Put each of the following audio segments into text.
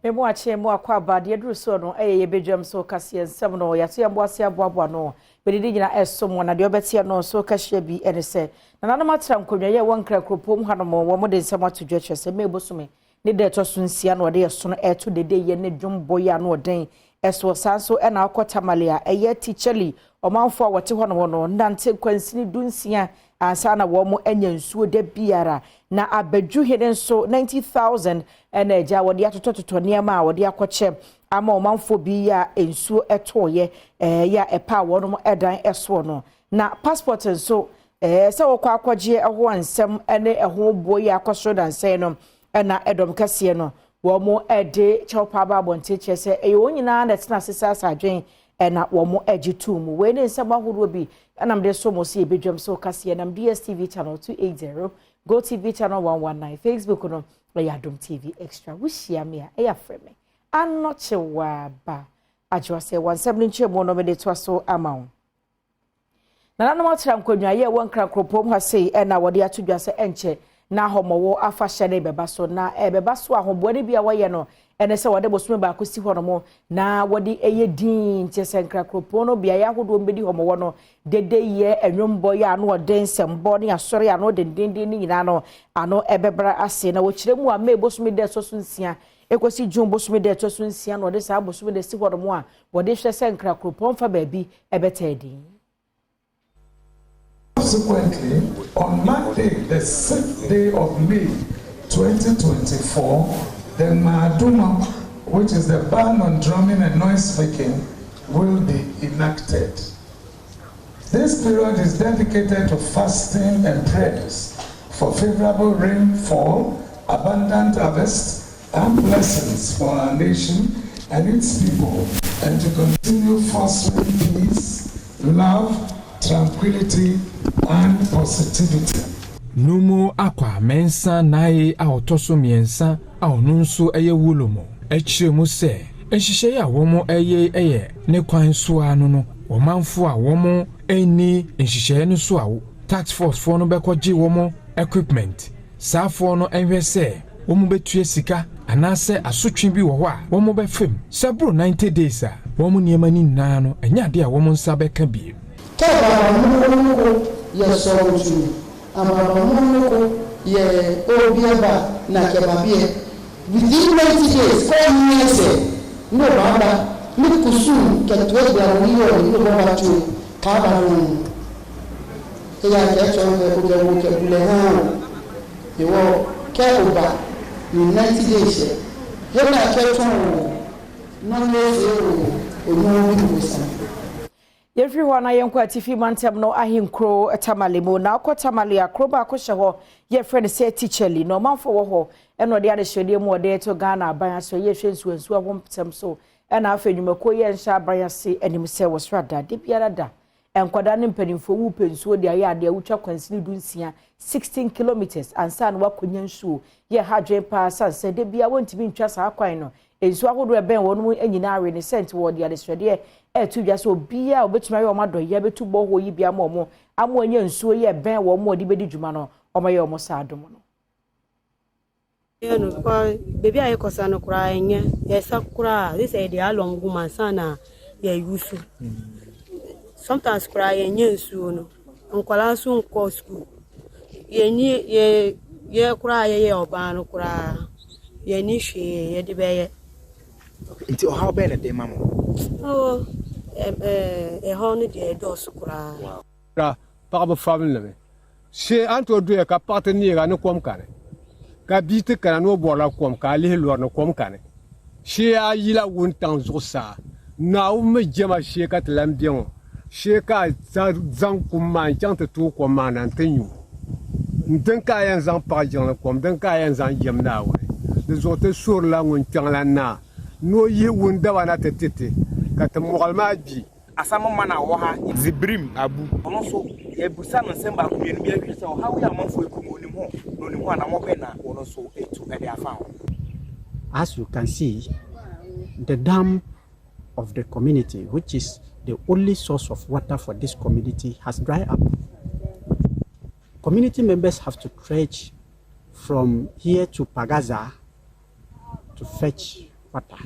Memo ache mo akwa ba de duru so no ye bedwam so kase ensem no ya so yambo ase aboabo no bedidi nyina esom wona de obetie no so kahye bi ene se na nana matra nkonwa ye wonkra kropom hanom wo mo de nsem atodwa chese mebosume ne de to so nsia no de so no eto de ye ne dwombo ya no den eso sanso e na akota malia eye ticheli omanfo a wote hono no nante kwansini dunsia ansa na wo mo anya nsuo de biara na abadwu heden so 90,000 ena eja wode atototo niam a wode akoche ama omanfo bi ya ensuo etoye ya epa wono mo edan eso no na passport nso se wokwa akwaje eho ansem ene eho boye akosoro danse no ena Adom kase no wo mo ede chopa ba bonte chese wonyina na tena sesa sadwen ena wo mo ejitu mu we ne nsem ahoro bi anam de so mo se bedwam so kase nam DSTV channel 280 Go TV channel 119 Facebook no Adom TV extra wushia me a ya freme anoche wa ba ajwa se 170 mo no me de to so amawo na nanu matra nkonwa ye wonkra kropom ha sei na wode atodwa se enche na homowo afa hyene beba so na beba so ahobone bia woye no ene se wode bosume ba kosi ho no mo na wode eye din tese nkra kropom no bia ya hodo mbedi homowo no dede ye enwombo ya no wode nsembo ne asore ya no dendenden ni nyina no ano ebebra ase na wo kiremu a me bosume de so nsia ekosi jun bosume de to so nsia no wode sa bosume de si ho no mo a wode hwe se nkra kropom fa ba bi ebetedi. Subsequently, on Monday, the 6th day of May 2024, the Adom, which is the ban on drumming and noise making, will be enacted. This period is dedicated to fasting and prayers for favorable rainfall, abundant harvest, and blessings for our nation and its people, and to continue fostering peace, love, tranquility, and positivity. Numu akwa mensa nae a otoso miensa a onunso eye wulomo echire mu se ehihye ya womo eye ne kwan so anu no womanfo a womo eni ehihye no so a tax force for no bekoji womo equipment safo no enhwe se womo betue sika anase asotwe bi wo ho a womo befem sabro 90 days a womo niema ni nna no enya de a womo nsa beka bi yes so true amabamoko ye obiaba na kebabie within 90 days come years no baba mi kusu ketwe bia woniyo no baba tu ka ba no ya ke cho me ko je ke bule ha yo ke oba in 90 days ye na ke cho no le o no mi kusa. Everyone ayenkwa tifi mantem no ahinkro tamalemo na akotamale akroba akoshe ho ye friend say teacherly no manfo wo ho eno de adehwede mu ode to Ghana aban so ye hwensuansu abompem so ena afenwumako ye nsha aban se anim se wo srada de biara da enkwada ne mpanimfo wu pensuo de aye ade awutwa kwansini dunsia 16 kilometers ansa na wakonya nsuo ye hadwen pa sanse de bia wontimi ntwa sa akwan no ensu ahodo eben wonu anyina awe ne sent wo de adehwede etu bia so bia obetuma ye omado ye betu bo ho yi bia mo amanya nsuo ye ben wo mo de bedi djuma no omaye omo sa Adom no ye no kwa bebi aye kosa no kura enye ye sakura this is the along woman sana ye yusu sometimes kura enye nsuo no nkwala so nko school ye ni ye kura ye oba no kura ye ni hwe ye de beye nti o how been the mama oh hon de dos kura ra pa family le she anto do ka partenaire no kom kane ka bite kana no bola kom ka le lo no kom kane she ayila wontan zosa na o me jema she ka tlam bien she ka zan kuma chante to ko manan tenyu nten ka yan zan pa jan kom den ka yan zan jem na we de zote sur la won la na no ye wonda wana tetete ka mogalma bi asama mana wo ha zibrim abu ono so e busa no semba ko yenu bi ahwe se o ha wo ya manfo ekumo ni ho na mo be na ono so etu e de afa. As you can see, the dam of the community, which is the only source of water for this community, has dried up. Community members have to trudge from here to Pagaza to fetch water.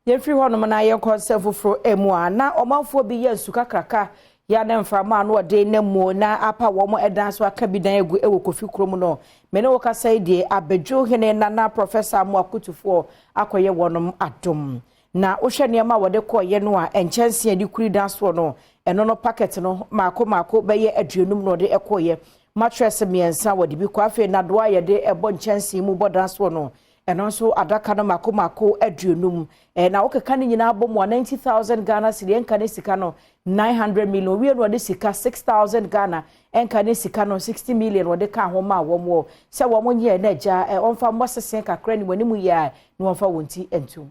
Yefri ho no na ye conserve fro emu a na omanfo bi ye nsuka kraka ya na mframa no de na mu na apa wo mo edan so aka bi dan egu ewo kofi krom no me ne wo ka sai de abedwo hene na professor mu akutufo akoye wonom adom na wo hwe ne ma wo de koye no a enchanse adi kuri dan so no eno no packet no mako be ye aduonum no de ekoye mattress miensa wo de bi kwa fe na do aye de ebo enchanse mu bodan so no eno so adaka no mako aduonum na wo keka ni nyina abom 90,000 Ghana cedi enka ne sika no 900 million we no de sika 6,000 Ghana enka ne sika no 60 million wo de ka ho ma wo mo se wo mo nye na ja onfa mo sesen kakra ni wani mu ya ni wonfa wonti entum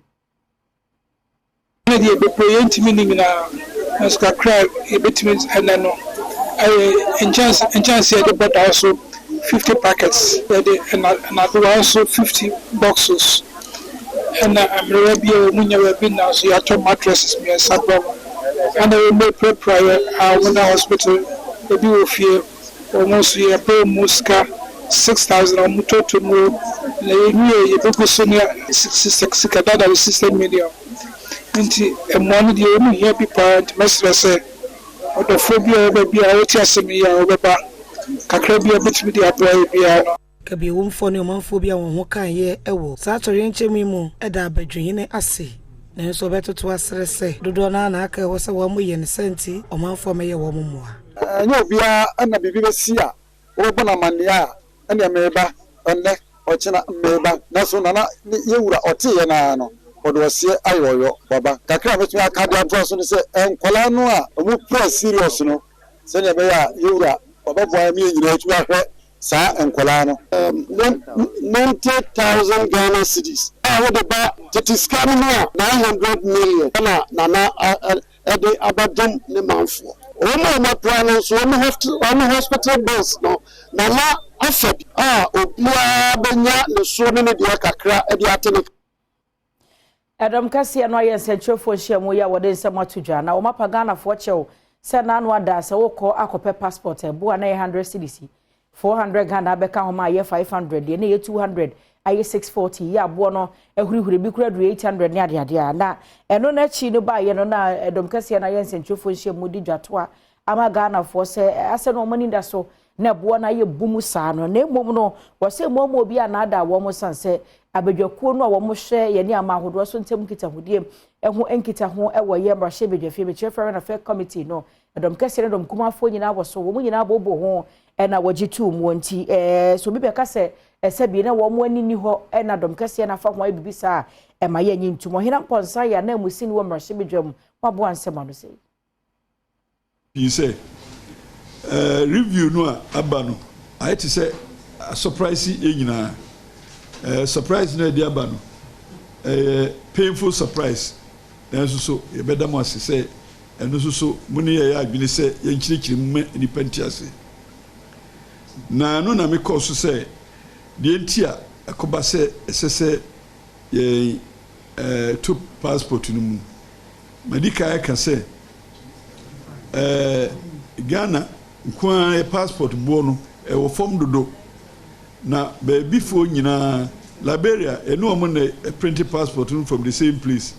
na die be project meaning na ska crack e between and no chance the but also 50 packets and also 50 boxes and I'm ready to now so you have mattresses me and sabon and I will prior when the hospital the do fear almost a per muska 6,000 or muto to move you go senior 66 million into a money the only happy parent must say or the phobia baby I will tell me kakra bia betimi dia boy bia no ka bi wo mfo ne omanfo bia won ho kan ye ewo sa tori nchemi mu eda abadwuhine ase na nso betoto asere se dodo na aka wo se wo mo ye ne senti omanfo me ye wo mo moa anya obia ana bibi besi a wo bona mane a ene meba onne ochina meba na so na ye wura ote ye na no odo sie ayoyo baba kakra betimi aka dia to so ne se enkola no a omu pro serious no se ne be ya ye wura Badwam nyina tu ahwe sa enkola no 90,000 Ghana cedis what about the scan no 900 million na ede Badwam ne manfo o plan so hospital bills no na afed obia benya ne so ne dia kakra ede atene Adom kase no aye sentrofo hyiamu ya wode nsamatudwa na o mapa Ghana fo chew se na anu ada se wokọ akope passport ebo na 100 cedis 400 Ghana beka ho ma ye 500 de na ye 200 aye 640 ya abo no ehurihuri bi kura 800 ne ade na eno na chi no ba ye no na Adom kase na ye sentrofo hyiamu di dwato ama Ghana fo se ase no mani da so na ebo na ye bumu sa no na emom no wo se emom obi ana ada wo mo sanse abedwakuo no wo mo hwe ye ni ama hodo so ntem kitahudiem ehu enkita ho ewo ye mrahye bedwafie be chefere na fair committee no Adom kase Adom kumafo nyina wo so wo nyina bobo ho na wajitu mu nti so bi be kase esebi na wo mo anini ho na Adom kase na fa ho abibisa ma ye nyintum hina mponsa ya na musi ni wo mrahye bedwam wabo ansema no sei you say review no abano I to say surprise e nyina surprise no dia abano painful surprise nanso so ye beda mo ase say eno so muni ye adwene say ye nkyirikyiri mu ni panti ase na no na me course say de ntia akoba say esese ye to passport no mu madika ya ka say Ghana kwa e passport bo no e wo form dodo na baby fo nyina Liberia eno omo na printed passport from the same place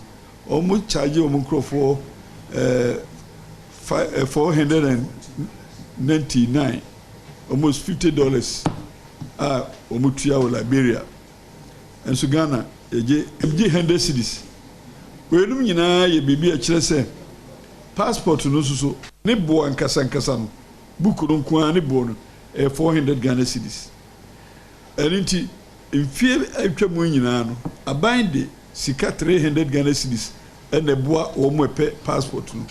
omo charge omo crofo $499 almost $50 omo tua wo Liberia and so Ghana eje 100 cedis we num nyina ye bibi a kire se passport no so ne bo ankasa no book no kwa ne bo no 400 Ghana cedis enti mfie atwamu nyina no abande sika 300 Ghana cedis ene boa wo mo pe passport no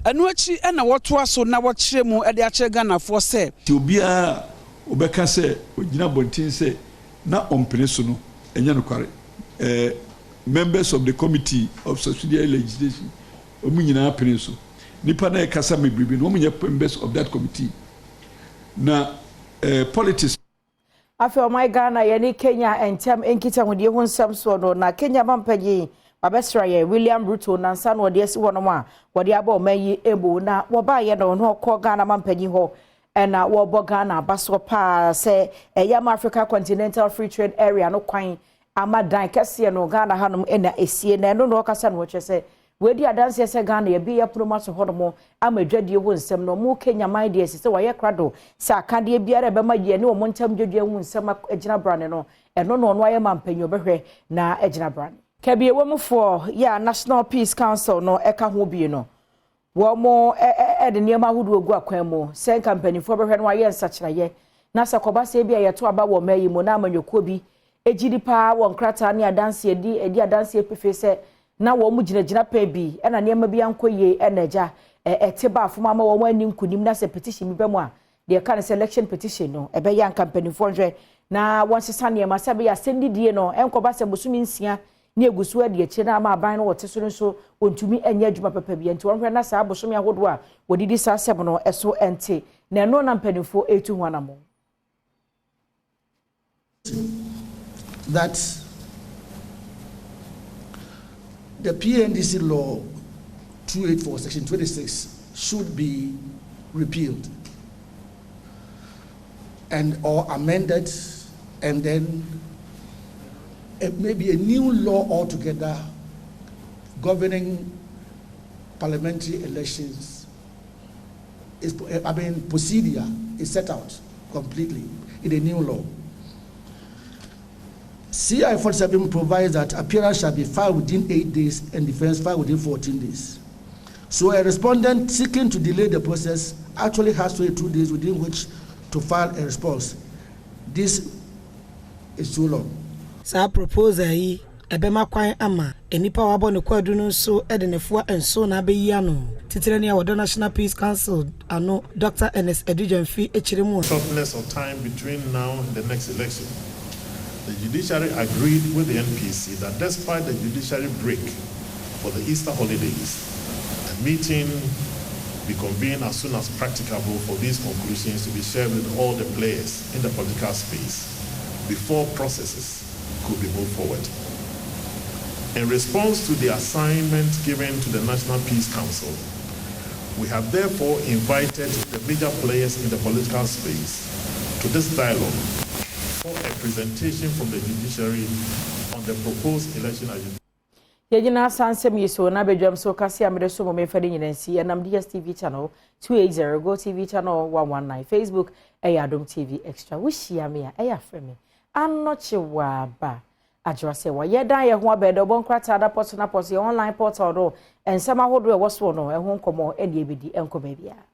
anu achi ena woto aso na wo kire mu e de a kire Ghana fo se ti obia obeka se ogina bontin se na ompene so no enya no kware members of the committee of subsidiary legislation omu nyina apene so nipa na ekasa mebribi no omu nya members of that committee na politics afi o my Ghana ye ni Kenya entem enkita hodi ho nsam so no na Kenya mampanyi babesra ye William Ruto na nsa no de esi wono ma wode aba o mayi ebo na wo ba ye no no ko Ghana mampanyi ho na wo bo Ghana baso pa se Yam Africa Continental Free Trade Area no kwan ama dan kese no Ghana hanom ena esie na no no kasa no kyese we di adanse se Ghana ye bi ya promote hodomo ama dwadie wo nsem no mu Kenya mind dey se waye krado se akade biara be ma ye ne wo ntam dwadie wo nsem agina brane no eno no no aye mampanyo behwe na agina brane kabie wo mfo ya National Peace Council no eka ho bi no wo mo de niam ahudu ogu akwan mu se company fo behwe no aye nsakiraye na se koba se bia ye to aba wo mayi mu na amanyoko bi ejidi pa wo nkrata ne adanse edi adanse epefe se na wo mu gina pa bi ena niam bi ankoye enaja eteba afuma ma wo ani nkunim na se petition bi bemu a de kan selection petition no ebe ya company fo hwe na won sesa niam ase be ya sendidie no enkoba se bosumi nsia ne egusu ade eche na ama aban no wote so nso ontumi enya adwuma papa bi enti won hwe na sa bosumi ahodo a wodidi sa seb no eso ente na no na mpanifo etu ho anamo that the PNDC law 284 section 26 should be repealed and or amended, and then maybe a new law altogether governing parliamentary elections procedure is set out completely in a new law. CI 47 provides that appearance shall be filed within 8 days and defense filed within 14 days. So a respondent seeking to delay the process actually has 22 days within which to file a response. This is too long. Sa proposal yi ebema kwan ama enipa wabo ne kwadu no so edenefo enso na abeyi ano titire ne awodo National Peace Council ano Dr. Ernest Edujemfi echiremu. Shortness of time between now and the next election. The judiciary agreed with the NPC that despite the judiciary break for the Easter holidays, a meeting be convened as soon as practicable for these conclusions to be shared with all the players in the political space before processes could be moved forward. In response to the assignment given to the National Peace Council, we have therefore invited the major players in the political space to this dialogue for a presentation from the judiciary on the proposed election agenda. Yejina sansem yiso na bedwam so kasi amede so mo mefade nyinansi enam DSTV channel 280 Go TV channel 119 Facebook Adom TV Extra wishia me a frame anoche wa ba ajwase wa yeda ye ho abedo bon krata da portal na portal online portal do ensama hodo e woso no e ho nkomo e de ebedi enko bia